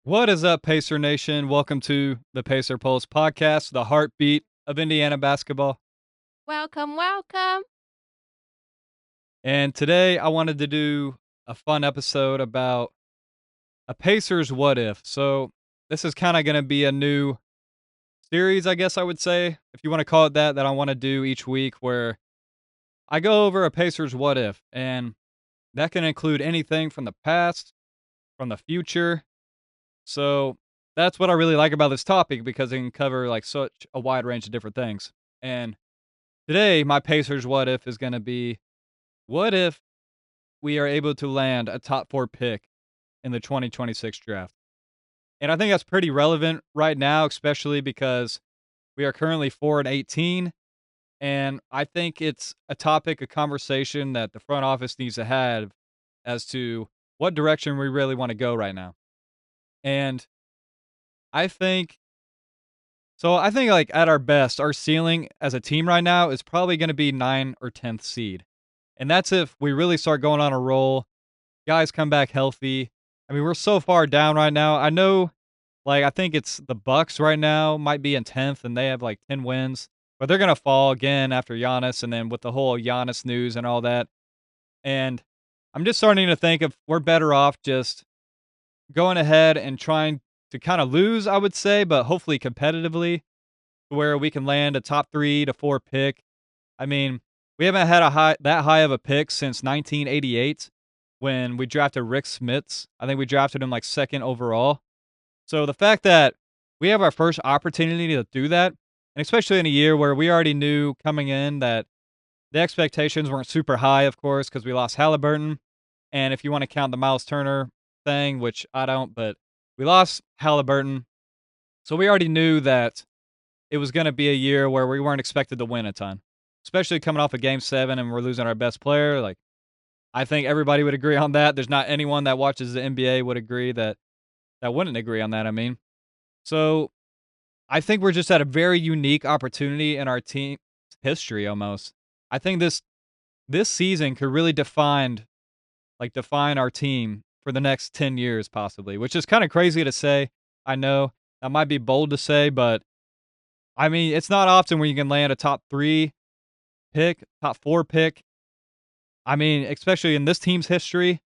What is up, Pacer Nation? Welcome to the Pacer Pulse podcast, the heartbeat of Indiana basketball. Welcome, welcome. And today I wanted to do a fun episode about a Pacers what if. So, this is kind of going to be a new series, I guess I would say, if you want to call it that I want to do each week where I go over a Pacers what if. And that can include anything from the past, from the future. So, that's what I really like about this topic because it can cover like such a wide range of different things. And today, my Pacers what if is going to be what if we are able to land a top 4 pick in the 2026 draft? And I think that's pretty relevant right now, especially because we are currently 4-18. And I think it's a topic, a conversation that the front office needs to have as to what direction we really want to go right now. And I think I think like at our best, our ceiling as a team right now is probably going to be 9 or 10th seed. And that's if we really start going on a roll, guys come back healthy. I mean, we're so far down right now. I know, like, I think it's the Bucks right now might be in 10th and they have like 10 wins, but they're going to fall again after Giannis and then with the whole Giannis news and all that. And I'm just starting to think if we're better off just going ahead and trying to kind of lose, I would say, but hopefully competitively where we can land a top 3 to 4 pick. I mean, we haven't had that high of a pick since 1988 when we drafted Rick Smits. I think we drafted him like second overall. So the fact that we have our first opportunity to do that, and especially in a year where we already knew coming in that the expectations weren't super high, of course, because we lost Haliburton. And if you want to count the Miles Turner thing, which I don't, but we lost Haliburton. So we already knew that it was going to be a year where we weren't expected to win a ton, especially coming off of game 7 and we're losing our best player. Like, I think everybody would agree on that. There's not anyone that watches the NBA would agree that wouldn't agree on that. I mean, so I think we're just at a very unique opportunity in our team history almost. I think this season could really define our team for the next 10 years possibly, which is kind of crazy to say. I know that might be bold to say, but I mean, it's not often where you can land a top 3 pick, top 4 pick. I mean, especially in this team's history,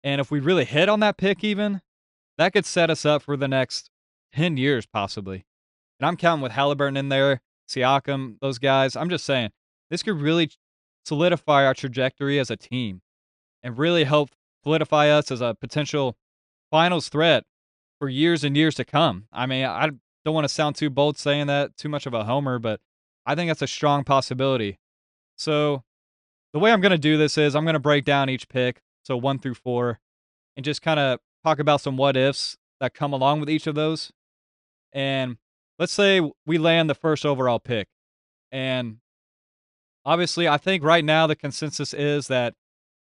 and if we really hit on that pick even, that could set us up for the next 10 years possibly. And I'm counting with Halliburton in there, Siakam, those guys. I'm just saying, this could really solidify our trajectory as a team and really help solidify us as a potential finals threat for years and years to come. I mean, I don't want to sound too bold saying that, too much of a homer, but I think that's a strong possibility. So, the way I'm going to do this is I'm going to break down each pick, so 1 through 4, and just kind of talk about some what ifs that come along with each of those. And let's say we land the first overall pick. And obviously, I think right now the consensus is that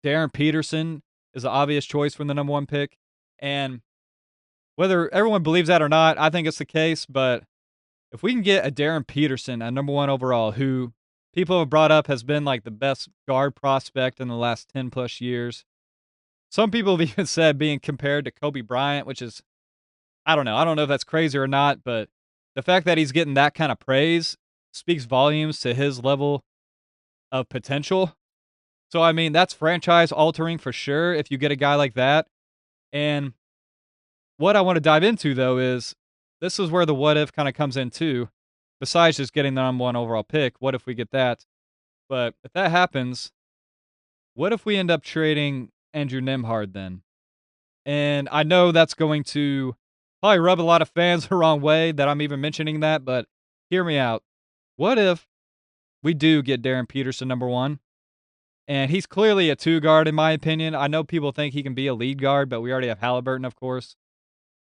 Darren Peterson is the obvious choice for the number 1 pick. And whether everyone believes that or not, I think it's the case. But if we can get a Darren Peterson at number 1 overall, who people have brought up has been like the best guard prospect in the last 10 plus years. Some people have even said being compared to Kobe Bryant, which is, I don't know. I don't know if that's crazy or not, but the fact that he's getting that kind of praise speaks volumes to his level of potential. So, I mean, that's franchise altering for sure if you get a guy like that. And what I want to dive into, though, is this is where the what if kind of comes in too. Besides just getting the number 1 overall pick, what if we get that? But if that happens, what if we end up trading Andrew Nemhard then? And I know that's going to probably rub a lot of fans the wrong way that I'm even mentioning that, but hear me out. What if we do get Darren Peterson number 1? And he's clearly a 2 guard in my opinion. I know people think he can be a lead guard, but we already have Halliburton, of course.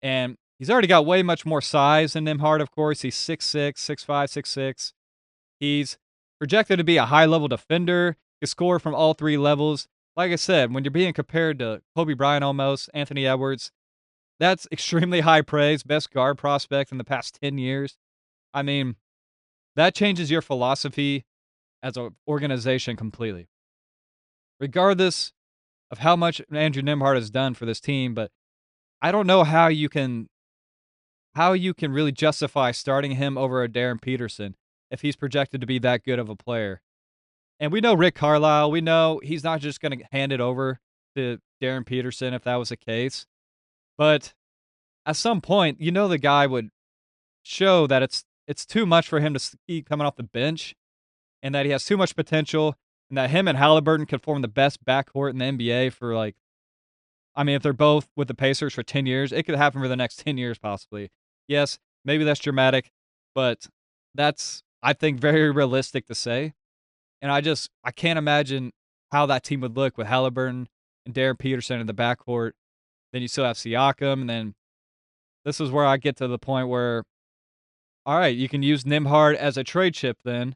And he's already got way much more size than Nemhard, of course. He's 6'6", 6'5", 6'6". He's projected to be a high-level defender, can score from all 3 levels. Like I said, when you're being compared to Kobe Bryant almost, Anthony Edwards, that's extremely high praise, best guard prospect in the past 10 years. I mean, that changes your philosophy as an organization completely. Regardless of how much Andrew Nemhard has done for this team, but I don't know how you can really justify starting him over a Darren Peterson if he's projected to be that good of a player. And we know Rick Carlisle, we know he's not just gonna hand it over to Darren Peterson if that was the case, but at some point, the guy would show that it's too much for him to keep coming off the bench, and that he has too much potential, and that him and Haliburton could form the best backcourt in the NBA for, like, I mean, if they're both with the Pacers for 10 years, it could happen for the next 10 years possibly. Yes, maybe that's dramatic, but that's, I think, very realistic to say, and I can't imagine how that team would look with Haliburton and Darren Peterson in the backcourt. Then you still have Siakam, and then this is where I get to the point where, all right, you can use Nimhard as a trade chip then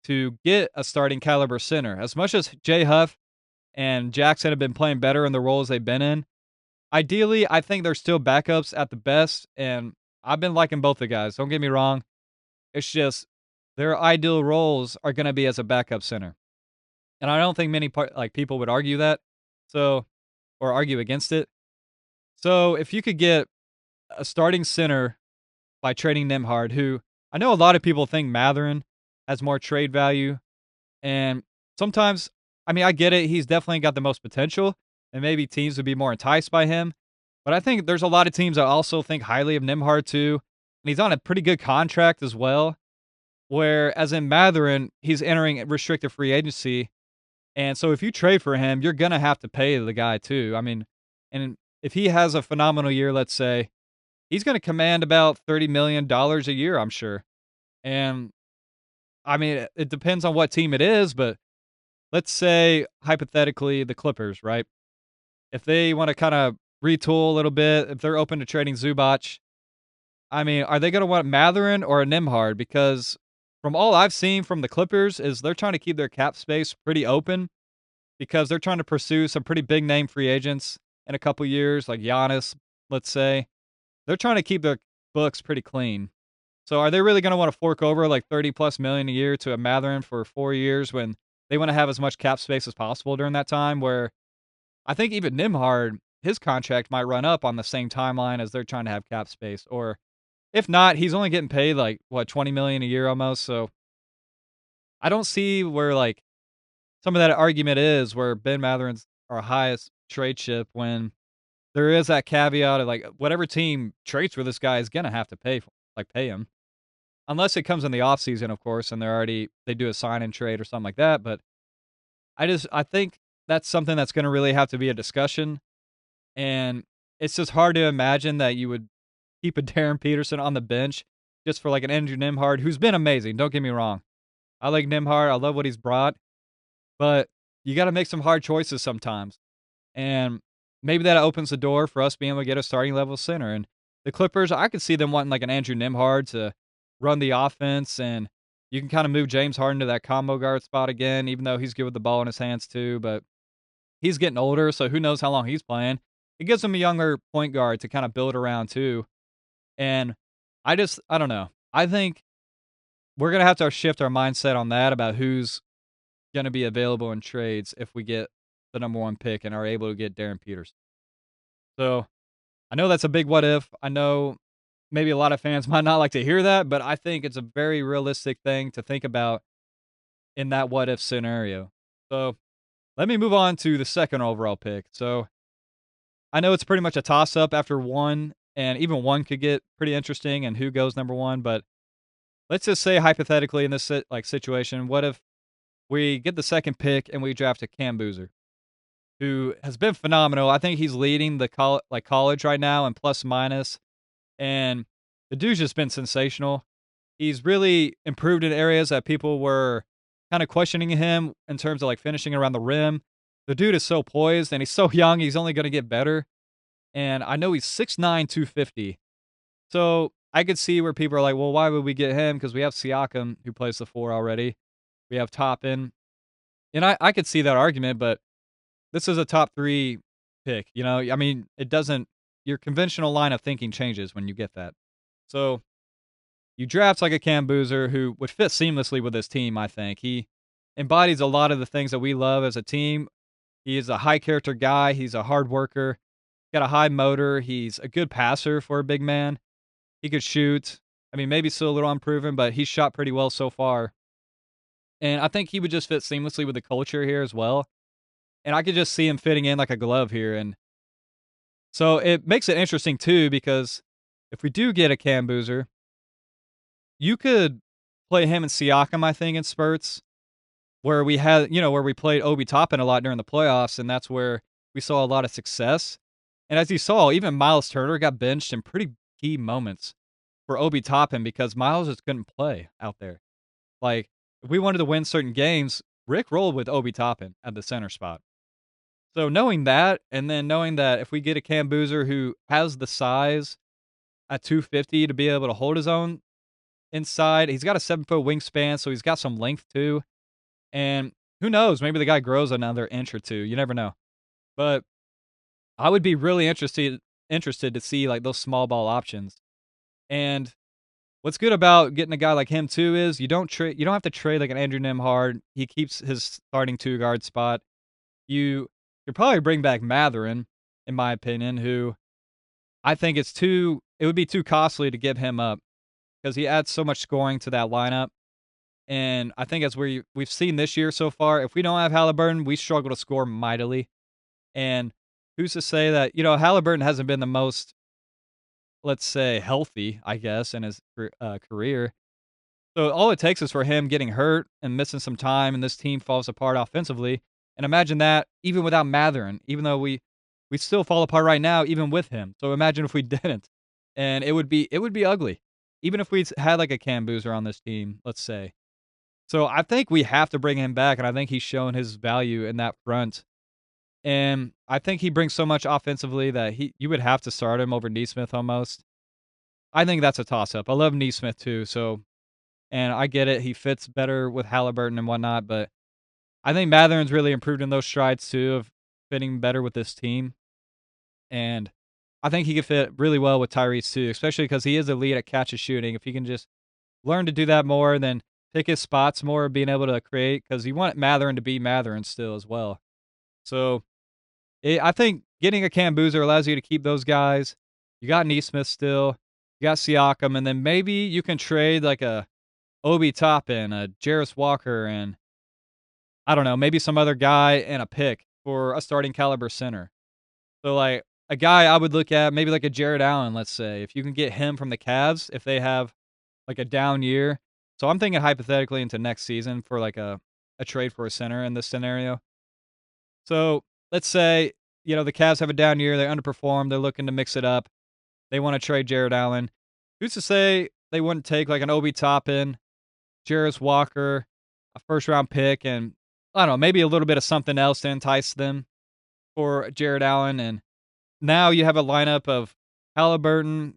to get a starting caliber center. As much as Jay Huff and Jackson have been playing better in the roles they've been in, ideally, I think they're still backups at the best, and I've been liking both the guys. Don't get me wrong. It's just their ideal roles are going to be as a backup center, and I don't think many people would argue that, so or argue against it. So if you could get a starting center by trading Nimhard, who I know a lot of people think Mathurin has more trade value, and sometimes, I mean, I get it. He's definitely got the most potential, and maybe teams would be more enticed by him. But I think there's a lot of teams that also think highly of Nimhard too, and he's on a pretty good contract as well. Whereas in Mathurin, he's entering restricted free agency, and so if you trade for him, you're gonna have to pay the guy too. I mean, and if he has a phenomenal year, let's say, he's gonna command about $30 million a year, I'm sure. And I mean, it depends on what team it is, but let's say hypothetically the Clippers, right? If they want to kind of retool a little bit, if they're open to trading Zubac, I mean, are they going to want Mathurin or a Nimhard? Because from all I've seen from the Clippers is they're trying to keep their cap space pretty open because they're trying to pursue some pretty big name free agents in a couple years, like Giannis, let's say. They're trying to keep their books pretty clean. So are they really gonna wanna fork over, like, 30 plus million a year to a Mathurin for 4 years when they wanna have as much cap space as possible during that time, where I think even Nimhard, his contract might run up on the same timeline as they're trying to have cap space, or if not, he's only getting paid, like, what, 20 million a year almost, so I don't see where, like, some of that argument is where Ben Mathurin's our highest trade chip when there is that caveat of, like, whatever team trades for this guy is gonna have to pay him. Unless it comes in the offseason, of course, and they do a sign and trade or something like that, but I think that's something that's gonna really have to be a discussion, and it's just hard to imagine that you would keep a Darren Peterson on the bench just for, like, an Andrew Nimhard, who's been amazing, don't get me wrong. I like Nimhard, I love what he's brought, but you gotta make some hard choices sometimes, and maybe that opens the door for us being able to get a starting level center, and the Clippers, I could see them wanting, like, an Andrew Nimhard to run the offense, and you can kinda move James Harden to that combo guard spot again, even though he's good with the ball in his hands too, but he's getting older, so who knows how long he's playing. It gives him a younger point guard to kinda build around too, and I don't know. I think we're gonna have to shift our mindset on that about who's gonna be available in trades if we get the number 1 pick and are able to get Darren Peters. So, I know that's a big what if. I know maybe a lot of fans might not like to hear that, but I think it's a very realistic thing to think about in that what if scenario. So, let me move on to the second overall pick. So, I know it's pretty much a toss up after 1, and even 1 could get pretty interesting and who goes number 1, but let's just say hypothetically in this situation, what if we get the second pick and we draft a Cam Boozer, who has been phenomenal. I think he's leading the college right now in plus minus, and the dude's just been sensational. He's really improved in areas that people were kind of questioning him in terms of, like, finishing around the rim. The dude is so poised, and he's so young, he's only gonna get better, and I know he's 6'9", 250. So, I could see where people are like, "Well, why would we get him? Because we have Siakam, who plays the 4 already. We have Toppin." And I could see that argument, but this is a top 3 pick, I mean, it doesn't your conventional line of thinking changes when you get that. So, you draft like a Cam Boozer who would fit seamlessly with this team, I think. He embodies a lot of the things that we love as a team. He is a high character guy, he's a hard worker, got a high motor, he's a good passer for a big man. He could shoot. I mean, maybe still a little unproven, but he's shot pretty well so far. And I think he would just fit seamlessly with the culture here as well. And I could just see him fitting in like a glove here. And so it makes it interesting too, because if we do get a Cam Boozer, you could play him and Siakam, I think, in spurts where we had, where we played Obi Toppin a lot during the playoffs, and that's where we saw a lot of success. And as you saw, even Miles Turner got benched in pretty key moments for Obi Toppin because Miles just couldn't play out there. Like, if we wanted to win certain games, Rick rolled with Obi Toppin at the center spot. So knowing that, and then knowing that if we get a Cam Boozer who has the size at 250 to be able to hold his own inside, he's got a 7-foot wingspan, so he's got some length too. And who knows, maybe the guy grows another inch or two. You never know. But I would be really interested to see like those small ball options. And what's good about getting a guy like him too is you don't have to trade like an Andrew Nemhard. He keeps his starting 2 guard spot. You could probably bring back Mathurin, in my opinion, who I think it would be too costly to give him up because he adds so much scoring to that lineup. And I think as we've seen this year so far, if we don't have Haliburton, we struggle to score mightily. And who's to say that, Haliburton hasn't been the most, let's say, healthy, I guess, in his career. So all it takes is for him getting hurt and missing some time, and this team falls apart offensively. And imagine that even without Mathurin, even though we still fall apart right now, even with him. So imagine if we didn't, and it would be ugly, even if we had like a Cam Boozer on this team, let's say. So I think we have to bring him back, and I think he's shown his value in that front. And I think he brings so much offensively that you would have to start him over Neesmith almost. I think that's a toss up. I love Neesmith too, so and I get it. He fits better with Halliburton and whatnot, but I think Mathurin's really improved in those strides too of fitting better with this team. And I think he could fit really well with Tyrese too, especially because he is elite at catch and shooting. If he can just learn to do that more and then pick his spots more, being able to create, because you want Mathurin to be Mathurin still as well. So I think getting a Cam Boozer allows you to keep those guys. You got Neesmith still, you got Siakam, and then maybe you can trade like a Obi Toppin, a Jarris Walker, and I don't know, maybe some other guy and a pick for a starting caliber center. So, like, a guy I would look at, maybe like a Jared Allen, let's say, if you can get him from the Cavs, if they have like a down year. So I'm thinking hypothetically into next season for like a trade for a center in this scenario. So let's say, the Cavs have a down year, they underperform, they're looking to mix it up. They want to trade Jared Allen. Who's to say they wouldn't take like an Obi Toppin, Jarris Walker, a first round pick, and I don't know, maybe a little bit of something else to entice them for Jared Allen. And now you have a lineup of Halliburton,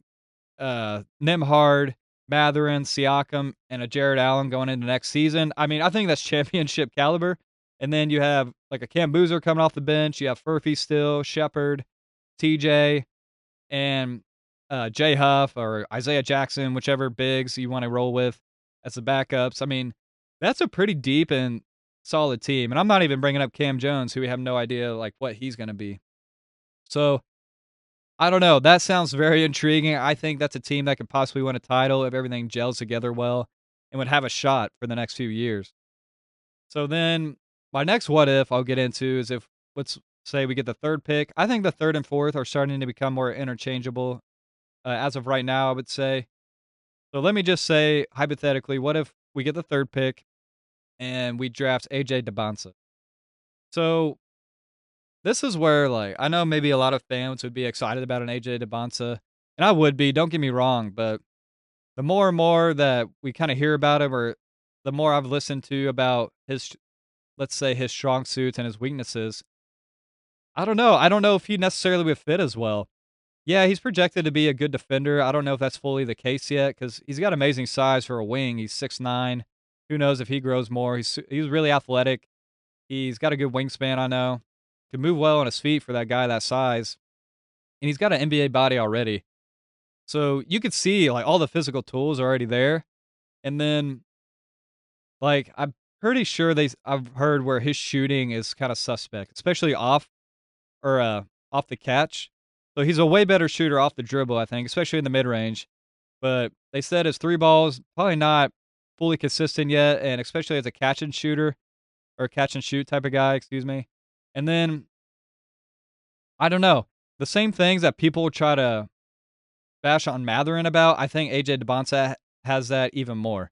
Nimhard, Mathurin, Siakam, and a Jared Allen going into next season. I mean, I think that's championship caliber. And then you have like a Cam Boozer coming off the bench. You have Furphy still, Shepard, TJ, and Jay Huff or Isaiah Jackson, whichever bigs you want to roll with as the backups. I mean, that's a pretty deep and solid team. And I'm not even bringing up Cam Jones, who we have no idea like what he's going to be. So I don't know. That sounds very intriguing. I think that's a team that could possibly win a title if everything gels together well and would have a shot for the next few years. So then my next what if I'll get into is if let's say we get the third pick. I think the third and fourth are starting to become more interchangeable as of right now, I would say. So let me just say hypothetically, what if we get the third pick and we draft AJ DeBonsa? So this is where, like, I know maybe a lot of fans would be excited about an AJ DeBonsa, and I would be, don't get me wrong, but the more and more that we kind of hear about him, or the more I've listened to about his, let's say, his strong suits and his weaknesses, I don't know. I don't know if he necessarily would fit as well. Yeah, he's projected to be a good defender. I don't know if that's fully the case yet because he's got amazing size for a wing. He's 6'9". Who knows if he grows more? He's really athletic. He's got a good wingspan, I know. Can move well on his feet for that guy that size. And he's got an NBA body already. So you could see like all the physical tools are already there. And then like I'm pretty sure I've heard where his shooting is kind of suspect, especially off the catch. So he's a way better shooter off the dribble, I think, especially in the mid range. But they said his three balls probably not fully consistent yet, and especially as a catch and shooter or catch and shoot type of guy, excuse me. And then I don't know, the same things that people try to bash on Mathurin about, I think AJ DeBonsa has that even more.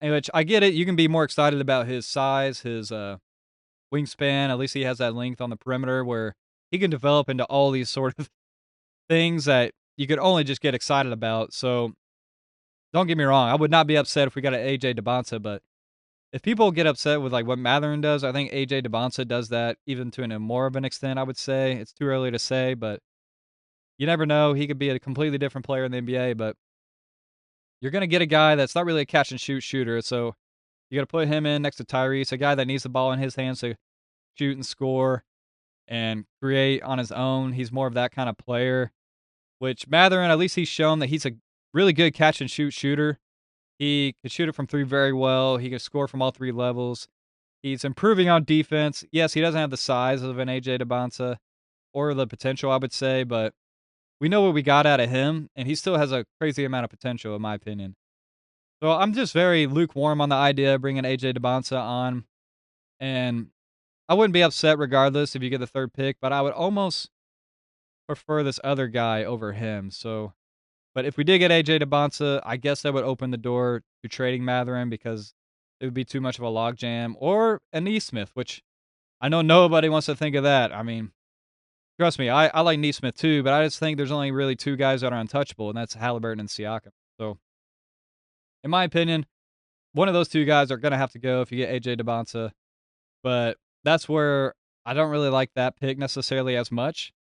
In which I get it, you can be more excited about his size, his wingspan. At least he has that length on the perimeter where he can develop into all these sort of things that you could only just get excited about. So don't get me wrong, I would not be upset if we got an AJ DeBonsa, but if people get upset with like what Mathurin does, I think AJ DeBonsa does that even to an more of an extent. I would say it's too early to say, but you never know. He could be a completely different player in the NBA, but you're gonna get a guy that's not really a catch and shoot shooter. So you got to put him in next to Tyrese, a guy that needs the ball in his hands to shoot and score and create on his own. He's more of that kind of player. Which Mathurin, at least he's shown that he's a really good catch and shoot shooter. He can shoot it from three very well. He can score from all three levels. He's improving on defense. Yes, he doesn't have the size of an AJ DeBonsa or the potential, I would say, but we know what we got out of him, and he still has a crazy amount of potential, in my opinion. So I'm just very lukewarm on the idea of bringing AJ DeBonsa on, and I wouldn't be upset regardless if you get the third pick, but I would almost prefer this other guy over him. So, but if we did get AJ DeBonsa, I guess that would open the door to trading Mathurin because it would be too much of a logjam, or an Nesmith, which I know nobody wants to think of that. I mean, trust me, I like Nesmith too, but I just think there's only really two guys that are untouchable, and that's Haliburton and Siakam. So, in my opinion, one of those two guys are gonna have to go if you get AJ DeBonsa. But that's where I don't really like that pick necessarily as much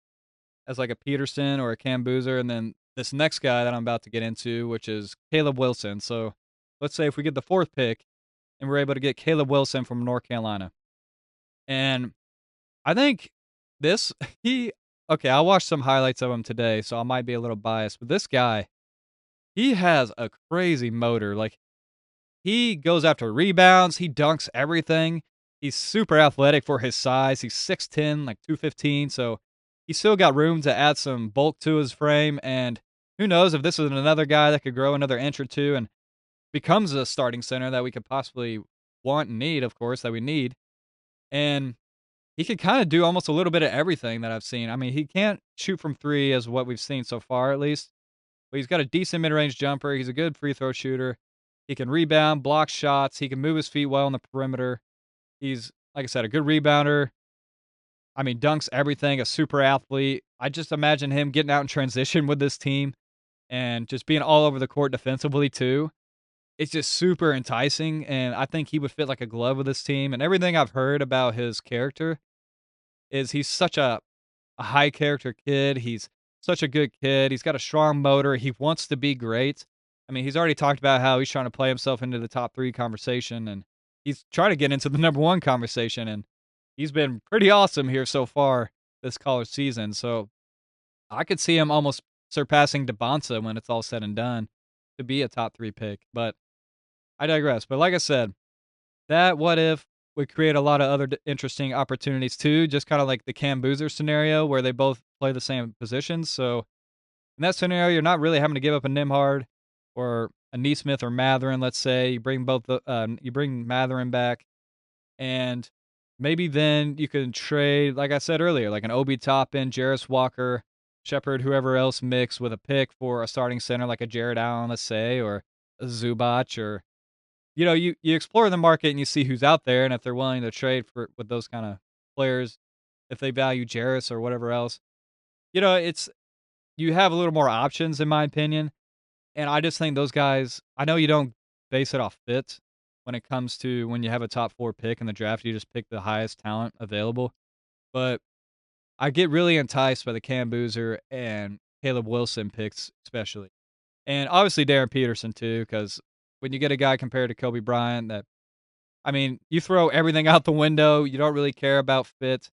as like a Peterson or a Cam Boozer, and then this next guy that I'm about to get into, which is Caleb Wilson. So let's say if we get the fourth pick and we're able to get Caleb Wilson from North Carolina. And I think this he okay, I watched some highlights of him today, so I might be a little biased, but this guy, he has a crazy motor. Like he goes after rebounds, he dunks everything. He's super athletic for his size. He's 6'10", like 215, so he's still got room to add some bulk to his frame, and who knows if this is another guy that could grow another inch or two and becomes a starting center that we could possibly want and need, of course, that we need. And he could kinda do almost a little bit of everything that I've seen. I mean, he can't shoot from 3 as what we've seen so far, at least, but he's got a decent mid-range jumper. He's a good free throw shooter. He can rebound, block shots. He can move his feet well on the perimeter. He's, like I said, a good rebounder. I mean, dunks everything, a super athlete. I just imagine him getting out in transition with this team and just being all over the court defensively too. It's just super enticing, and I think he would fit like a glove with this team. And everything I've heard about his character is he's such a high character kid. He's such a good kid. He's got a strong motor. He wants to be great. I mean, he's already talked about how he's trying to play himself into the top 3 conversation, and he's trying to get into the number 1 conversation, and he's been pretty awesome here so far this college season. So I could see him almost surpassing DeBonsa when it's all said and done to be a top 3 pick. But I digress. But like I said, that what if would create a lot of other interesting opportunities too, just kind of like the Cam Boozer scenario where they both play the same positions. So in that scenario, you're not really having to give up a Nimhard or a Neesmith or Mathurin. Let's say you bring you bring Mathurin back, and maybe then you can trade, like I said earlier, like an Obi Toppin, Jarris Walker, Shepard, whoever else mix with a pick for a starting center like a Jared Allen, let's say, or a Zubac, or you explore the market and you see who's out there, and if they're willing to trade for with those kind of players, if they value Jarris or whatever else, it's you have a little more options in my opinion. And I just think those guys, I know you don't base it off fit when it comes to when you have a top 4 pick in the draft, you just pick the highest talent available. But I get really enticed by the Cam Boozer and Caleb Wilson picks, especially. And obviously Darren Peterson too, because when you get a guy compared to Kobe Bryant that, I mean, you throw everything out the window, you don't really care about fit,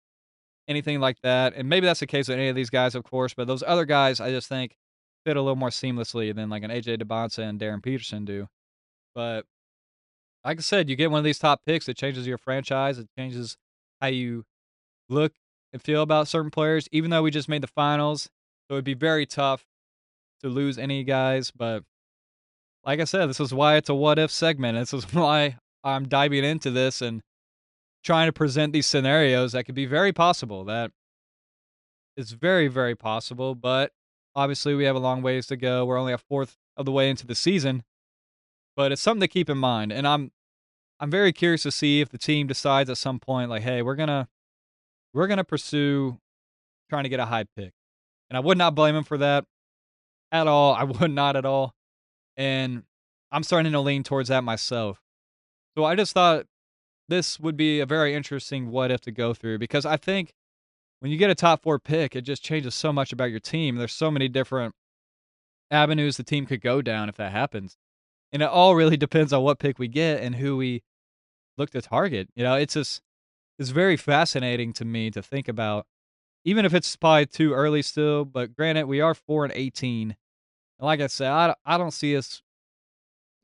anything like that. And maybe that's the case with any of these guys, of course, but those other guys I just think fit a little more seamlessly than like an AJ DeBonsa and Darren Peterson do. But like I said, you get one of these top picks, it changes your franchise, it changes how you look and feel about certain players. Even though we just made the finals, So it'd be very tough to lose any guys, but like I said, this is why it's a what if segment. This is why I'm diving into this and trying to present these scenarios that could be very possible. That is very, very possible, but obviously we have a long ways to go. We're only a fourth of the way into the season, but it's something to keep in mind. And I'm very curious to see if the team decides at some point, like, hey, we're gonna pursue trying to get a high pick. And I would not blame him for that at all. I would not at all. And I'm starting to lean towards that myself. So I just thought this would be a very interesting what if to go through because I think when you get a top 4 pick, it just changes so much about your team. There's so many different avenues the team could go down if that happens. And it all really depends on what pick we get and who we look to target. It's very fascinating to me to think about, even if it's probably too early still. But granted, we are 4-18. And like I said, I don't see us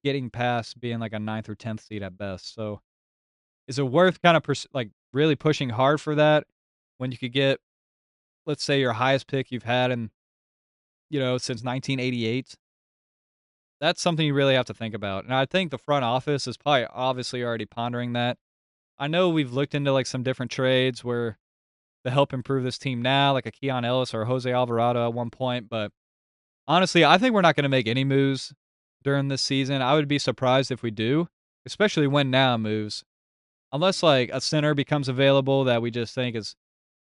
getting past being like a ninth or 10th seed at best. So is it worth kind of like really pushing hard for that when you could get, let's say, your highest pick you've had in, since 1988? That's something you really have to think about. And I think the front office is probably obviously already pondering that. I know we've looked into like some different trades where to help improve this team now, like a Keon Ellis or Jose Alvarado at one point. But honestly, I think we're not going to make any moves during this season. I would be surprised if we do, especially when now moves. Unless like a center becomes available that we just think is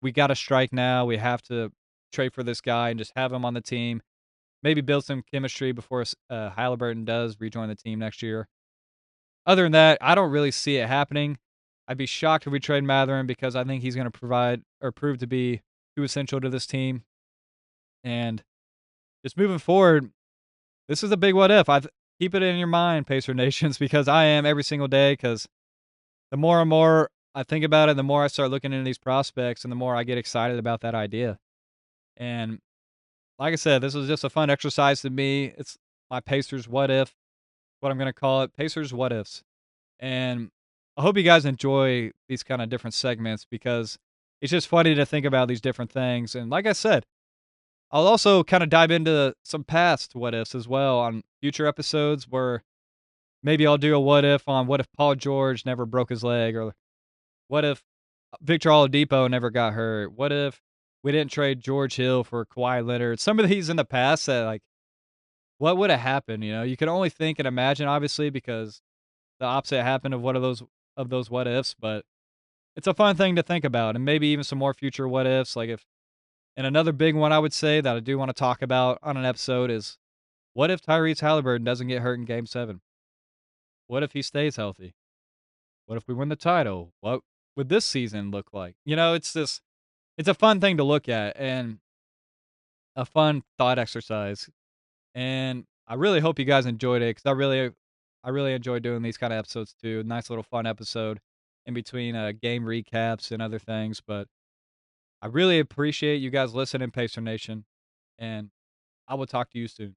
we got to strike now. We have to trade for this guy and just have him on the team. Maybe build some chemistry before Haliburton does rejoin the team next year. Other than that, I don't really see it happening. I'd be shocked if we trade Mathurin because I think he's going to provide or prove to be too essential to this team. And just moving forward, this is a big what if. Keep it in your mind, Pacer Nations, because I am every single day. Because the more and more I think about it, the more I start looking into these prospects, and the more I get excited about that idea. And like I said, this was just a fun exercise to me. It's my Pacers what if, what I'm going to call it, Pacers what ifs. And I hope you guys enjoy these kind of different segments because it's just funny to think about these different things. And like I said, I'll also kind of dive into some past what ifs as well on future episodes where maybe I'll do a what if on what if Paul George never broke his leg, or what if Victor Oladipo never got hurt? What if we didn't trade George Hill for Kawhi Leonard? Some of these in the past that, like, what would have happened? You can only think and imagine, obviously, because the opposite happened of one of those what ifs. But it's a fun thing to think about, and maybe even some more future what ifs. Like if, and another big one I would say that I do want to talk about on an episode is what if Tyrese Haliburton doesn't get hurt in Game 7? What if he stays healthy? What if we win the title? What would this season look like? It's a fun thing to look at and a fun thought exercise. And I really hope you guys enjoyed it because I really enjoy doing these kind of episodes too. Nice little fun episode in between game recaps and other things. But I really appreciate you guys listening, Pacer Nation, and I will talk to you soon.